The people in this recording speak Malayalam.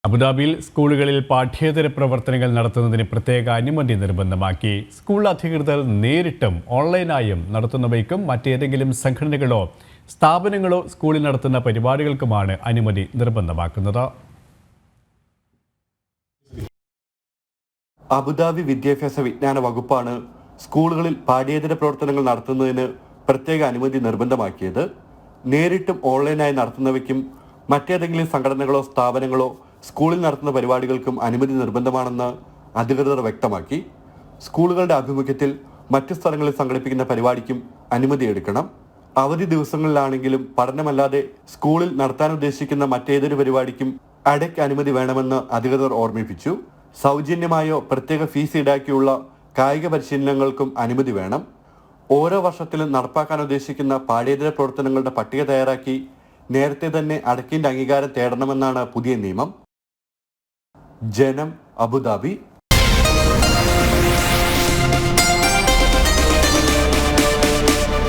അബുദാബിയിൽ സ്കൂളുകളിൽ പാഠ്യേതര പ്രവർത്തനങ്ങൾ നടത്തുന്നതിന് പ്രത്യേക അനുമതി നിർബന്ധമാക്കി. സ്കൂൾ അധികൃതർ നേരിട്ടും ഓൺലൈനായും നടത്തുന്നവയ്ക്കും മറ്റേതെങ്കിലും സംഘടനകളോ സ്ഥാപനങ്ങളോ സ്കൂളിൽ നടത്തുന്ന പരിപാടികൾക്കുമാണ് അനുമതി നിർബന്ധമാക്കുന്നത്. അബുദാബി വിദ്യാഭ്യാസ വിജ്ഞാന വകുപ്പാണ് സ്കൂളുകളിൽ പാഠ്യേതര പ്രവർത്തനങ്ങൾ നടത്തുന്നതിന് പ്രത്യേക അനുമതി നിർബന്ധമാക്കിയത്. നേരിട്ടും ഓൺലൈനായി നടത്തുന്നവയ്ക്കും മറ്റേതെങ്കിലും സംഘടനകളോ സ്ഥാപനങ്ങളോ സ്കൂളിൽ നടത്തുന്ന പരിപാടികൾക്കും അനുമതി നിർബന്ധമാണെന്ന് അധികൃതർ വ്യക്തമാക്കി. സ്കൂളുകളുടെ ആഭിമുഖ്യത്തിൽ മറ്റു സ്ഥലങ്ങളിൽ സംഘടിപ്പിക്കുന്ന പരിപാടിക്കും അനുമതി എടുക്കണം. അവധി ദിവസങ്ങളിലാണെങ്കിലും പഠനമല്ലാതെ സ്കൂളിൽ നടത്താൻ ഉദ്ദേശിക്കുന്ന മറ്റേതൊരു പരിപാടിക്കും അടയ്ക്ക് അനുമതി വേണമെന്ന് അധികൃതർ ഓർമ്മിപ്പിച്ചു. സൗജന്യമായോ പ്രത്യേക ഫീസ് ഈടാക്കിയുള്ള കായിക പരിശീലനങ്ങൾക്കും അനുമതി വേണം. ഓരോ വർഷത്തിലും നടപ്പാക്കാൻ ഉദ്ദേശിക്കുന്ന പാഠ്യേതര പ്രവർത്തനങ്ങളുടെ പട്ടിക തയ്യാറാക്കി നേരത്തെ തന്നെ അടക്കിന്റെ അംഗീകാരം തേടണമെന്നാണ് പുതിയ നിയമം. ജനം, അബുദാബി.